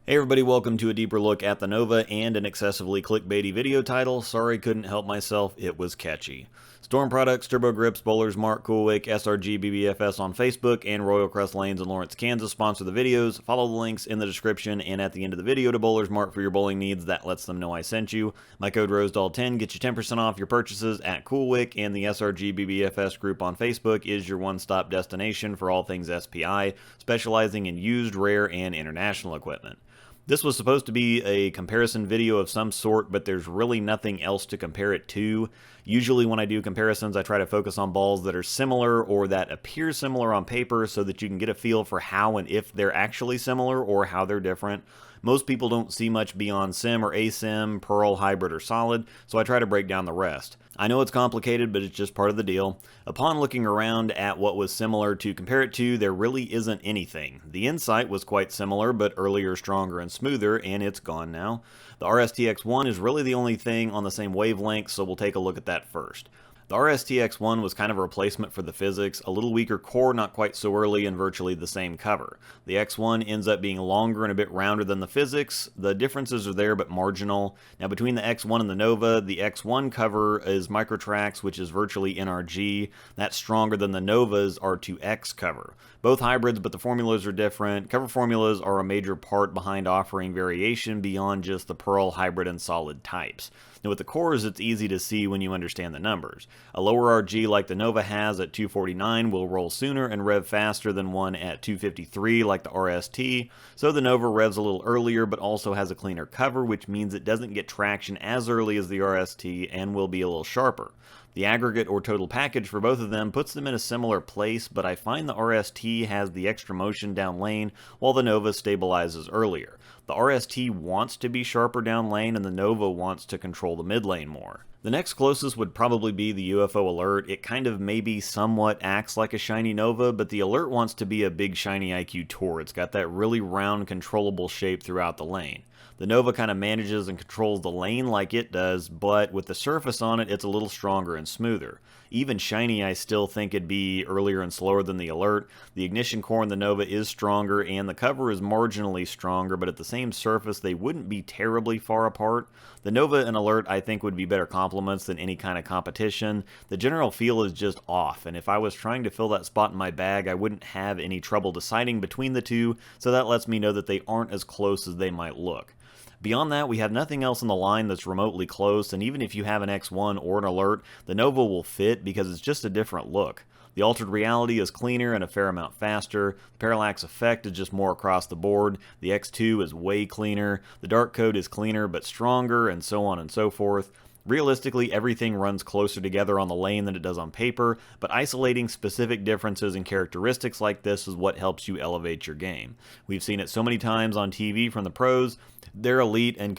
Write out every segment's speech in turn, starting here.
Hey everybody, welcome to a deeper look at the Nova and an excessively clickbaity video title. Sorry, couldn't help myself, it was catchy. Storm Products, Turbo Grips, Bowlers, Mart, CoolWick, SRGBBFS on Facebook, and Royal Crest Lanes in Lawrence, Kansas sponsor the videos. Follow the links in the description and at the end of the video to Bowlers Mart for your bowling needs. That lets them know I sent you. My code Rosdahl10 gets you 10% off your purchases at CoolWick, and the SRGBBFS group on Facebook is your one-stop destination for all things SPI, specializing in used, rare, and international equipment. This was supposed to be a comparison video of some sort, but there's really nothing else to compare it to. Usually when I do comparisons, I try to focus on balls that are similar or that appear similar on paper so that you can get a feel for how and if they're actually similar or how they're different. Most people don't see much beyond sim or asim, pearl, hybrid, or solid, so I try to break down the rest. I know it's complicated, but it's just part of the deal. Upon looking around at what was similar to compare it to, there really isn't anything. The Insight was quite similar, but earlier, stronger, and smoother, and it's gone now. The RSTX1 is really the only thing on the same wavelength, so we'll take a look at that first. The RSTX1 was kind of a replacement for the Physics, a little weaker core, not quite so early, and virtually the same cover. The X1 ends up being longer and a bit rounder than the Physics. The differences are there, but marginal. Now, between the X1 and the Nova, the X1 cover is Microtrax, which is virtually NRG. That's stronger than the Nova's R2X cover. Both hybrids, but the formulas are different. Cover formulas are a major part behind offering variation beyond just the Pearl, hybrid, and solid types. Now, with the cores, it's easy to see when you understand the numbers. A lower RG like the Nova has at 249 will roll sooner and rev faster than one at 253 like the RST, so the Nova revs a little earlier but also has a cleaner cover, which means it doesn't get traction as early as the RST and will be a little sharper. The aggregate or total package for both of them puts them in a similar place, but I find the RST has the extra motion down lane while the Nova stabilizes earlier. The RST wants to be sharper down lane and the Nova wants to control the mid lane more. The next closest would probably be the UFO Alert. It kind of maybe somewhat acts like a shiny Nova, but the Alert wants to be a big shiny IQ Tour. It's got that really round controllable shape throughout the lane. The Nova kind of manages and controls the lane like it does, but with the surface on it, it's a little stronger and smoother. Even shiny, I still think it'd be earlier and slower than the Alert. The ignition core in the Nova is stronger, and the cover is marginally stronger, but at the same surface, they wouldn't be terribly far apart. The Nova and Alert, I think, would be better complements than any kind of competition. The general feel is just off, and if I was trying to fill that spot in my bag, I wouldn't have any trouble deciding between the two, so that lets me know that they aren't as close as they might look. Beyond that, we have nothing else in the line that's remotely close, and even if you have an X1 or an Alert, the Nova will fit because it's just a different look. The altered reality is cleaner and a fair amount faster. The parallax effect is just more across the board. The X2 is way cleaner. The dark code is cleaner but stronger, and so on and so forth. Realistically, everything runs closer together on the lane than it does on paper, but isolating specific differences and characteristics like this is what helps you elevate your game. We've seen it so many times on TV from the pros. They're elite and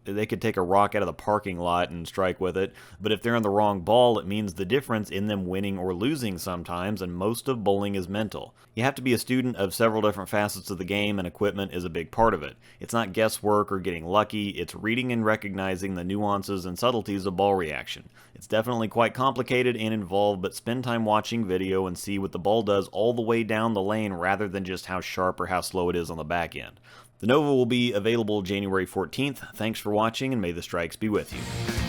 they could take a rock out of the parking lot and strike with it, but if they're on the wrong ball, it means the difference in them winning or losing sometimes, and most of bowling is mental. You have to be a student of several different facets of the game, and equipment is a big part of it. It's not guesswork or getting lucky, it's reading and recognizing the nuances and subtleties of ball reaction. It's definitely quite complicated and involved, but spend time watching video and see what the ball does all the way down the lane rather than just how sharp or how slow it is on the back end. The Nova will be available January 14th. Thanks for watching, and may the strikes be with you.